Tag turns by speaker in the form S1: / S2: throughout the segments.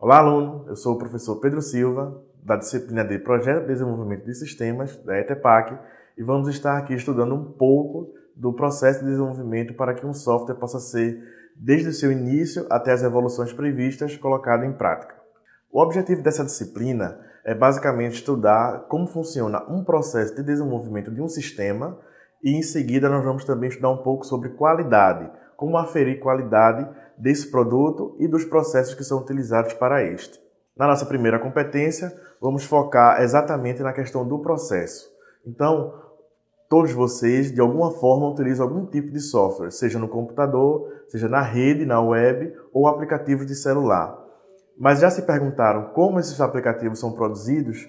S1: Olá, aluno! Eu sou o professor Pedro Silva, da disciplina de Projeto de Desenvolvimento de Sistemas, da ETEPAC, e vamos estar aqui estudando um pouco do processo de desenvolvimento para que um software possa ser, desde o seu início até as evoluções previstas, colocado em prática. O objetivo dessa disciplina é basicamente estudar como funciona um processo de desenvolvimento de um sistema e, em seguida, nós vamos também estudar um pouco sobre qualidade, como aferir qualidade desse produto e dos processos que são utilizados para este. Na nossa primeira competência, vamos focar exatamente na questão do processo. Então, todos vocês, de alguma forma, utilizam algum tipo de software, seja no computador, seja na rede, na web ou aplicativos de celular. Mas já se perguntaram como esses aplicativos são produzidos?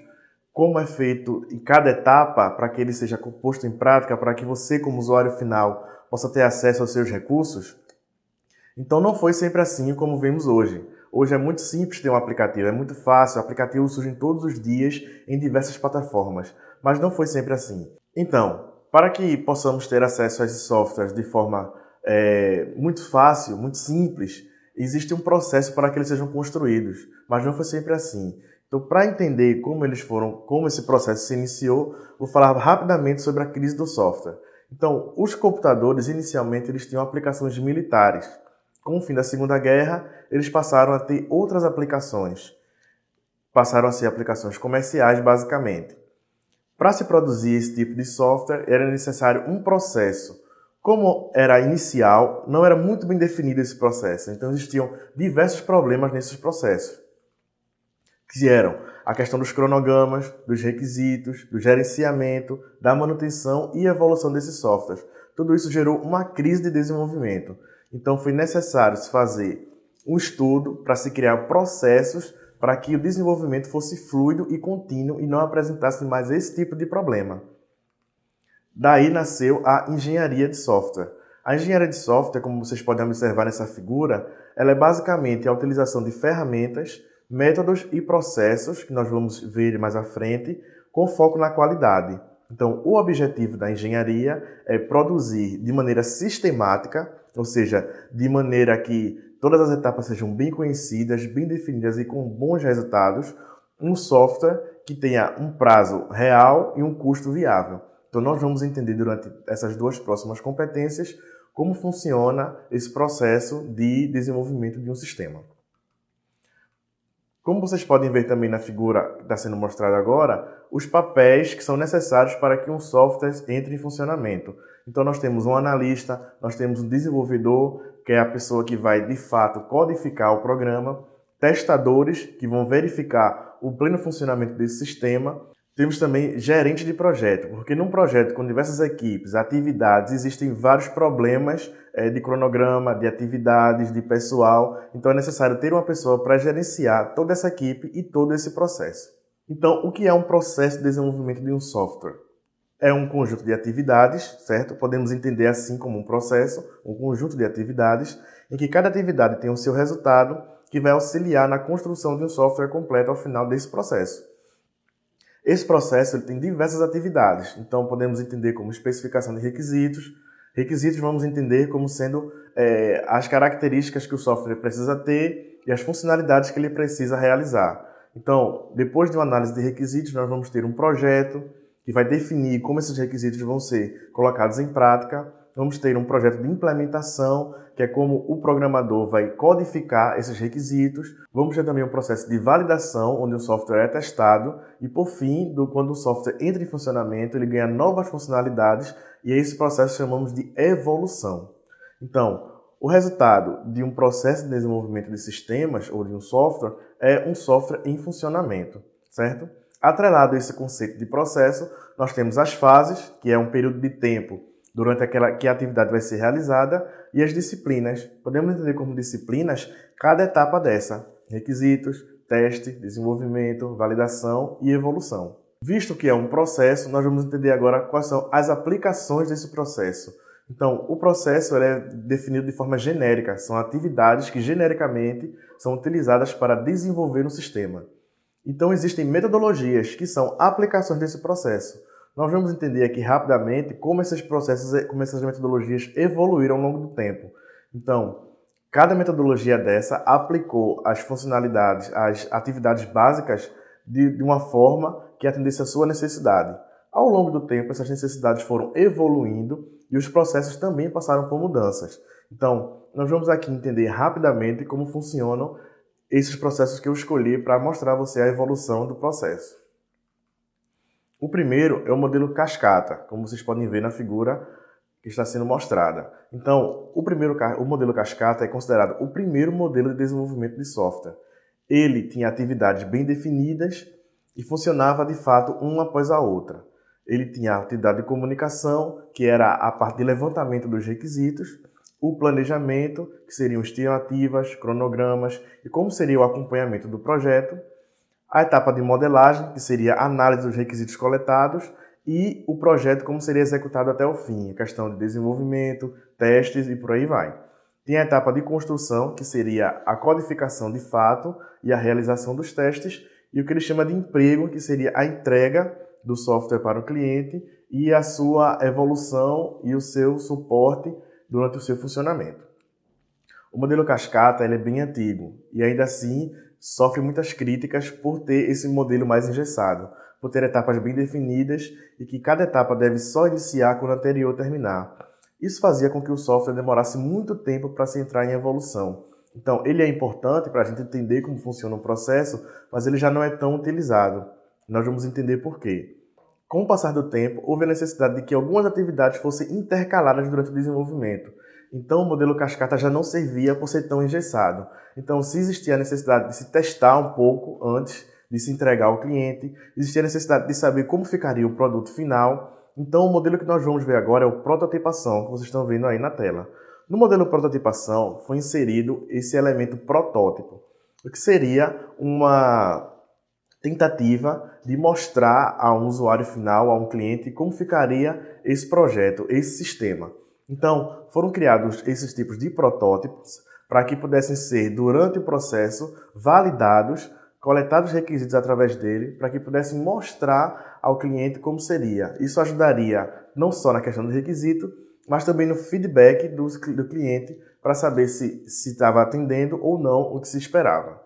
S1: Como é feito em cada etapa para que ele seja posto em prática, para que você, como usuário final, possa ter acesso aos seus recursos? Então não foi sempre assim como vemos hoje. Hoje é muito simples ter um aplicativo, é muito fácil, aplicativos surgem todos os dias em diversas plataformas, mas não foi sempre assim. Então, para que possamos ter acesso a esses softwares de forma muito fácil, muito simples, existe um processo para que eles sejam construídos, mas não foi sempre assim. Então, para entender como esse processo se iniciou, vou falar rapidamente sobre a crise do software. Então, os computadores, inicialmente, eles tinham aplicações militares. Com o fim da Segunda Guerra, eles passaram a ter outras aplicações. Passaram a ser aplicações comerciais, basicamente. Para se produzir esse tipo de software, era necessário um processo. Como era inicial, não era muito bem definido esse processo. Então, existiam diversos problemas nesses processos, que eram a questão dos cronogramas, dos requisitos, do gerenciamento, da manutenção e evolução desses softwares. Tudo isso gerou uma crise de desenvolvimento. Então, foi necessário se fazer um estudo para se criar processos para que o desenvolvimento fosse fluido e contínuo e não apresentasse mais esse tipo de problema. Daí nasceu a engenharia de software. A engenharia de software, como vocês podem observar nessa figura, ela é basicamente a utilização de ferramentas, métodos e processos, que nós vamos ver mais à frente, com foco na qualidade. Então, o objetivo da engenharia é produzir de maneira sistemática, ou seja, de maneira que todas as etapas sejam bem conhecidas, bem definidas e com bons resultados, um software que tenha um prazo real e um custo viável. Então, nós vamos entender durante essas duas próximas competências como funciona esse processo de desenvolvimento de um sistema. Como vocês podem ver também na figura que está sendo mostrada agora, os papéis que são necessários para que um software entre em funcionamento. Então nós temos um analista, nós temos um desenvolvedor, que é a pessoa que vai de fato codificar o programa, testadores, que vão verificar o pleno funcionamento desse sistema. Temos também gerente de projeto, porque num projeto com diversas equipes, atividades, existem vários problemas de cronograma, de atividades, de pessoal. Então é necessário ter uma pessoa para gerenciar toda essa equipe e todo esse processo. Então, o que é um processo de desenvolvimento de um software? É um conjunto de atividades, certo? Podemos entender assim como um processo, um conjunto de atividades, em que cada atividade tem o seu resultado, que vai auxiliar na construção de um software completo ao final desse processo. Esse processo ele tem diversas atividades, então podemos entender como especificação de requisitos. Requisitos vamos entender como sendo as características que o software precisa ter e as funcionalidades que ele precisa realizar. Então, depois de uma análise de requisitos, nós vamos ter um projeto que vai definir como esses requisitos vão ser colocados em prática. Vamos ter um projeto de implementação, que é como o programador vai codificar esses requisitos. Vamos ter também um processo de validação, onde o software é testado. E, por fim, quando o software entra em funcionamento, ele ganha novas funcionalidades e esse processo chamamos de evolução. Então, o resultado de um processo de desenvolvimento de sistemas ou de um software é um software em funcionamento, certo? Atrelado a esse conceito de processo, nós temos as fases, que é um período de tempo durante aquela que a atividade vai ser realizada, e as disciplinas. Podemos entender como disciplinas cada etapa dessa: requisitos, teste, desenvolvimento, validação e evolução. Visto que é um processo, nós vamos entender agora quais são as aplicações desse processo. Então, o processo é definido de forma genérica, são atividades que genericamente são utilizadas para desenvolver um sistema. Então, existem metodologias que são aplicações desse processo. Nós vamos entender aqui rapidamente como esses processos, como essas metodologias evoluíram ao longo do tempo. Então, Cada metodologia dessa aplicou as funcionalidades, as atividades básicas de uma forma que atendesse à sua necessidade. Ao longo do tempo, essas necessidades foram evoluindo e os processos também passaram por mudanças. Então, nós vamos aqui entender rapidamente como funcionam esses processos que eu escolhi para mostrar a você a evolução do processo. O primeiro é o modelo cascata, como vocês podem ver na figura que está sendo mostrada. Então, o modelo cascata é considerado o primeiro modelo de desenvolvimento de software. Ele tinha atividades bem definidas e funcionava de fato uma após a outra. Ele tinha a atividade de comunicação, que era a parte de levantamento dos requisitos, o planejamento, que seriam estimativas, cronogramas e como seria o acompanhamento do projeto, a etapa de modelagem, que seria a análise dos requisitos coletados, e o projeto como seria executado até o fim, a questão de desenvolvimento, testes e por aí vai. Tem a etapa de construção, que seria a codificação de fato e a realização dos testes, e o que ele chama de emprego, que seria a entrega do software para o cliente e a sua evolução e o seu suporte durante o seu funcionamento. O modelo cascata ele é bem antigo e ainda assim sofre muitas críticas por ter esse modelo mais engessado, por ter etapas bem definidas e que cada etapa deve só iniciar quando a anterior terminar. Isso fazia com que o software demorasse muito tempo para se entrar em evolução. Então, ele é importante para a gente entender como funciona o processo, mas ele já não é tão utilizado. Nós vamos entender por quê. Com o passar do tempo, houve a necessidade de que algumas atividades fossem intercaladas durante o desenvolvimento. Então, o modelo cascata já não servia por ser tão engessado. Então, se existia a necessidade de se testar um pouco antes de se entregar ao cliente, existia a necessidade de saber como ficaria o produto final. Então, o modelo que nós vamos ver agora é o prototipação, que vocês estão vendo aí na tela. No modelo prototipação, foi inserido esse elemento protótipo, o que seria uma tentativa de mostrar a um usuário final, a um cliente, como ficaria esse projeto, esse sistema. Então, foram criados esses tipos de protótipos para que pudessem ser, durante o processo, validados, coletados requisitos através dele, para que pudessem mostrar ao cliente como seria. Isso ajudaria não só na questão do requisito, mas também no feedback do cliente para saber se estava atendendo ou não o que se esperava.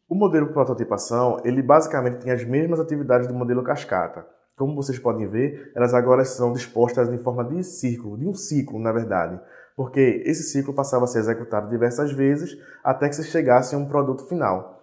S1: O modelo prototipação, ele basicamente tem as mesmas atividades do modelo cascata. Como vocês podem ver, elas agora são dispostas em forma de círculo, de um ciclo, na verdade, porque esse ciclo passava a ser executado diversas vezes até que se chegasse a um produto final.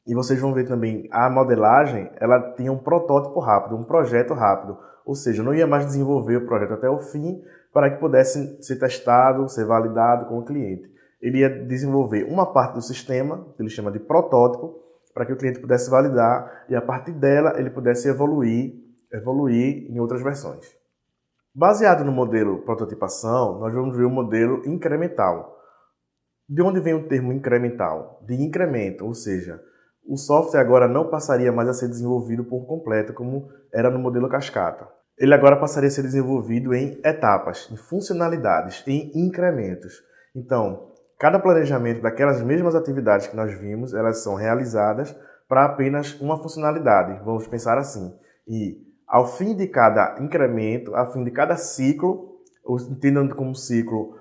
S1: E vocês vão ver também, a modelagem, ela tinha um protótipo rápido, um projeto rápido, ou seja, não ia mais desenvolver o projeto até o fim para que pudesse ser testado, ser validado com o cliente. Ele ia desenvolver uma parte do sistema, que ele chama de protótipo, para que o cliente pudesse validar e a partir dela ele pudesse evoluir em outras versões. Baseado no modelo prototipação, nós vamos ver o modelo incremental. De onde vem o termo incremental? De incremento, ou seja, o software agora não passaria mais a ser desenvolvido por completo como era no modelo cascata. Ele agora passaria a ser desenvolvido em etapas, em funcionalidades, em incrementos. Então, cada planejamento daquelas mesmas atividades que nós vimos, elas são realizadas para apenas uma funcionalidade, vamos pensar assim. E ao fim de cada incremento, ao fim de cada ciclo, entendendo como ciclo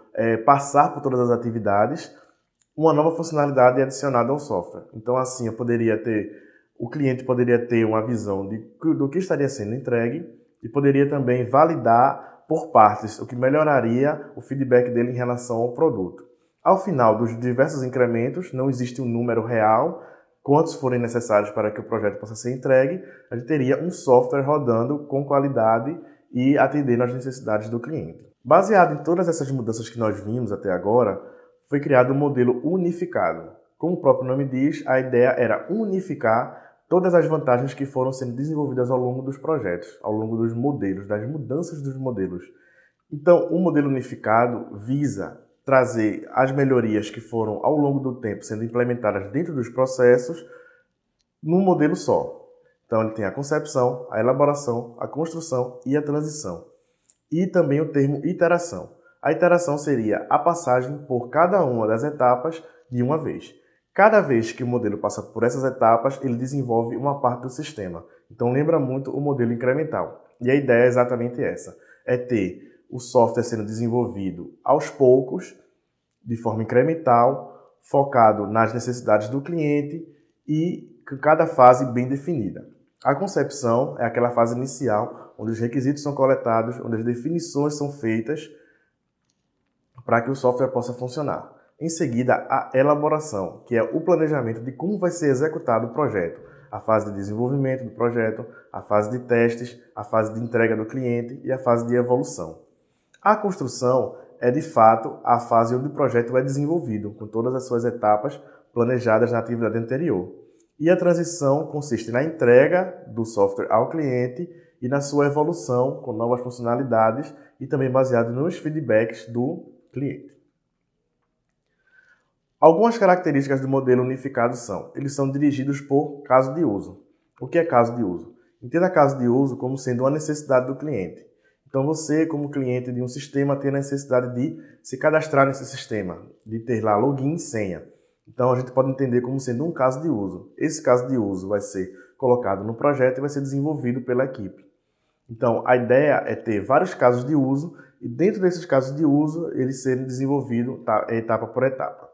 S1: passar por todas as atividades, uma nova funcionalidade é adicionada ao software. Então assim, o cliente poderia ter uma visão do que estaria sendo entregue e poderia também validar por partes, o que melhoraria o feedback dele em relação ao produto. Ao final dos diversos incrementos, não existe um número real, quantos forem necessários para que o projeto possa ser entregue, a gente teria um software rodando com qualidade e atendendo às necessidades do cliente. Baseado em todas essas mudanças que nós vimos até agora, foi criado um modelo unificado. Como o próprio nome diz, a ideia era unificar todas as vantagens que foram sendo desenvolvidas ao longo dos projetos, ao longo dos modelos, das mudanças dos modelos. Então, o modelo unificado visa trazer as melhorias que foram ao longo do tempo sendo implementadas dentro dos processos num modelo só. Então ele tem a concepção, a elaboração, a construção e a transição. E também o termo iteração. A iteração seria a passagem por cada uma das etapas de uma vez. Cada vez que o modelo passa por essas etapas, ele desenvolve uma parte do sistema. Então lembra muito o modelo incremental. E a ideia é exatamente essa, é ter o software sendo desenvolvido aos poucos, de forma incremental, focado nas necessidades do cliente e com cada fase bem definida. A concepção é aquela fase inicial, onde os requisitos são coletados, onde as definições são feitas para que o software possa funcionar. Em seguida, a elaboração, que é o planejamento de como vai ser executado o projeto, a fase de desenvolvimento do projeto, a fase de testes, a fase de entrega do cliente e a fase de evolução. A construção é, de fato, a fase onde o projeto é desenvolvido, com todas as suas etapas planejadas na atividade anterior. E a transição consiste na entrega do software ao cliente e na sua evolução com novas funcionalidades e também baseado nos feedbacks do cliente. Algumas características do modelo unificado são: eles são dirigidos por caso de uso. O que é caso de uso? Entenda caso de uso como sendo uma necessidade do cliente. Então você, como cliente de um sistema, tem a necessidade de se cadastrar nesse sistema, de ter lá login e senha. Então a gente pode entender como sendo um caso de uso. Esse caso de uso vai ser colocado no projeto e vai ser desenvolvido pela equipe. Então a ideia é ter vários casos de uso e dentro desses casos de uso eles serem desenvolvidos etapa por etapa.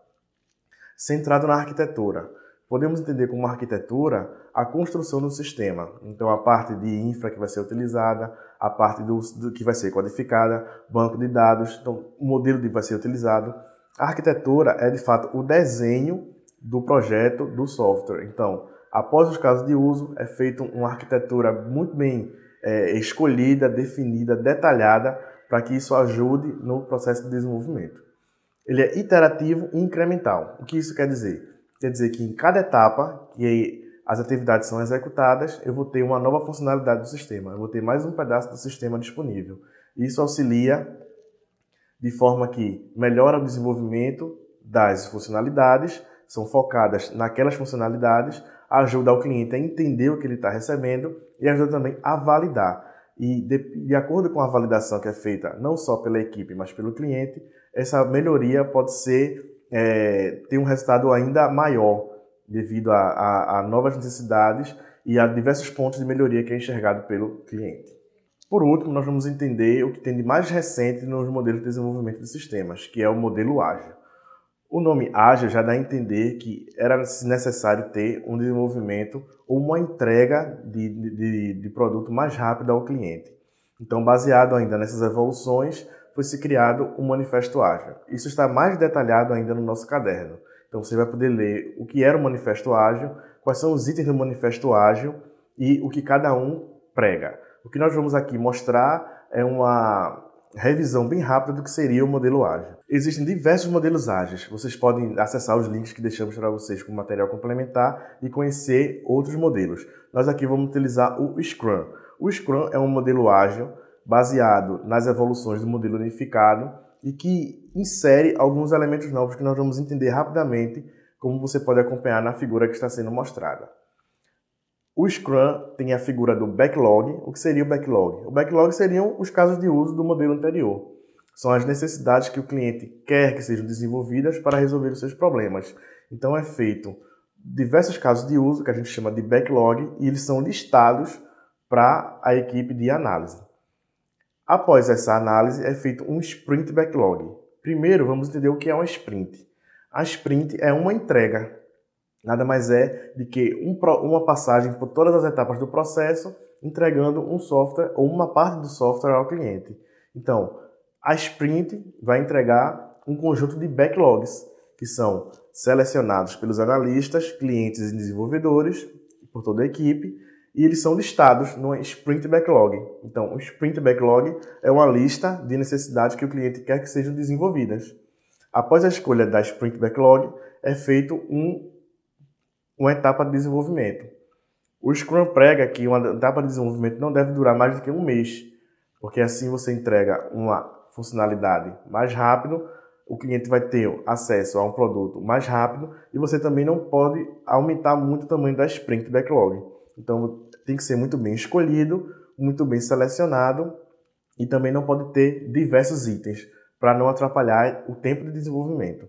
S1: Centrado na arquitetura. Podemos entender como arquitetura a construção do sistema. Então, a parte de infra que vai ser utilizada, a parte do que vai ser codificada, banco de dados, então, o modelo que vai ser utilizado. A arquitetura é, de fato, o desenho do projeto do software. Então, após os casos de uso, é feita uma arquitetura muito bem escolhida, definida, detalhada, para que isso ajude no processo de desenvolvimento. Ele é iterativo e incremental. O que isso quer dizer? Quer dizer que em cada etapa que as atividades são executadas, eu vou ter uma nova funcionalidade do sistema. Eu vou ter mais um pedaço do sistema disponível. Isso auxilia de forma que melhora o desenvolvimento das funcionalidades, são focadas naquelas funcionalidades, ajuda o cliente a entender o que ele está recebendo e ajuda também a validar. E de acordo com a validação que é feita não só pela equipe, mas pelo cliente, essa melhoria pode ter um resultado ainda maior devido a novas necessidades e a diversos pontos de melhoria que é enxergado pelo cliente. Por último, nós vamos entender o que tem de mais recente nos modelos de desenvolvimento de sistemas, que é o modelo ágil. O nome ágil já dá a entender que era necessário ter um desenvolvimento ou uma entrega de produto mais rápido ao cliente. Então, baseado ainda nessas evoluções, foi-se criado um manifesto ágil. Isso está mais detalhado ainda no nosso caderno. Então, você vai poder ler o que era o manifesto ágil, quais são os itens do manifesto ágil e o que cada um prega. O que nós vamos aqui mostrar é uma revisão bem rápida do que seria o modelo ágil. Existem diversos modelos ágeis. Vocês podem acessar os links que deixamos para vocês com material complementar e conhecer outros modelos. Nós aqui vamos utilizar o Scrum. O Scrum é um modelo ágil baseado nas evoluções do modelo unificado e que insere alguns elementos novos que nós vamos entender rapidamente, como você pode acompanhar na figura que está sendo mostrada. O Scrum tem a figura do backlog. O que seria o backlog? O backlog seriam os casos de uso do modelo anterior. São as necessidades que o cliente quer que sejam desenvolvidas para resolver os seus problemas. Então é feito diversos casos de uso, que a gente chama de backlog, e eles são listados para a equipe de análise. Após essa análise, é feito um sprint backlog. Primeiro, vamos entender o que é uma sprint. A sprint é uma entrega. Nada mais é do que uma passagem por todas as etapas do processo, entregando um software ou uma parte do software ao cliente. Então, a sprint vai entregar um conjunto de backlogs, que são selecionados pelos analistas, clientes e desenvolvedores, por toda a equipe, e eles são listados no Sprint Backlog. Então, o Sprint Backlog é uma lista de necessidades que o cliente quer que sejam desenvolvidas. Após a escolha da Sprint Backlog, é feito uma etapa de desenvolvimento. O Scrum prega que uma etapa de desenvolvimento não deve durar mais do que um mês, porque assim você entrega uma funcionalidade mais rápido, o cliente vai ter acesso a um produto mais rápido e você também não pode aumentar muito o tamanho da Sprint Backlog. Então tem que ser muito bem escolhido, muito bem selecionado e também não pode ter diversos itens para não atrapalhar o tempo de desenvolvimento.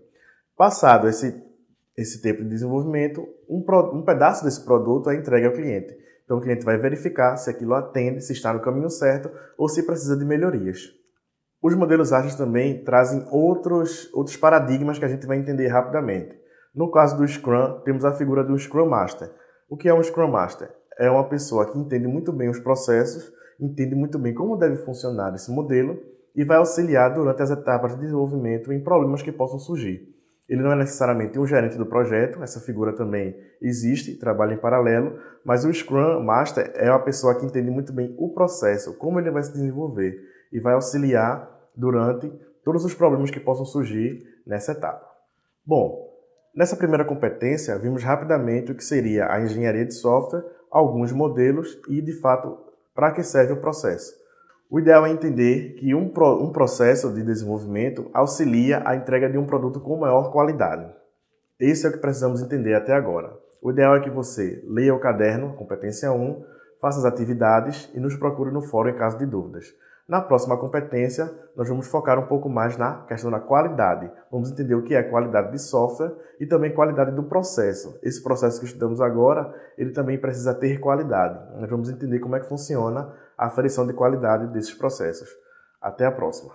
S1: Passado esse tempo de desenvolvimento, um pedaço desse produto é entregue ao cliente. Então o cliente vai verificar se aquilo atende, se está no caminho certo ou se precisa de melhorias. Os modelos ágeis também trazem outros paradigmas que a gente vai entender rapidamente. No caso do Scrum, temos a figura do Scrum Master. O que é um Scrum Master? É uma pessoa que entende muito bem os processos, entende muito bem como deve funcionar esse modelo e vai auxiliar durante as etapas de desenvolvimento em problemas que possam surgir. Ele não é necessariamente um gerente do projeto, essa figura também existe, trabalha em paralelo, mas o Scrum Master é uma pessoa que entende muito bem o processo, como ele vai se desenvolver e vai auxiliar durante todos os problemas que possam surgir nessa etapa. Bom, nessa primeira competência, vimos rapidamente o que seria a engenharia de software, alguns modelos e, de fato, para que serve o processo. O ideal é entender que um processo de desenvolvimento auxilia a entrega de um produto com maior qualidade. Esse é o que precisamos entender até agora. O ideal é que você leia o caderno, competência 1, faça as atividades e nos procure no fórum em caso de dúvidas. Na próxima competência, nós vamos focar um pouco mais na questão da qualidade. Vamos entender o que é qualidade de software e também qualidade do processo. Esse processo que estudamos agora, ele também precisa ter qualidade. Nós vamos entender como é que funciona a aferição de qualidade desses processos. Até a próxima!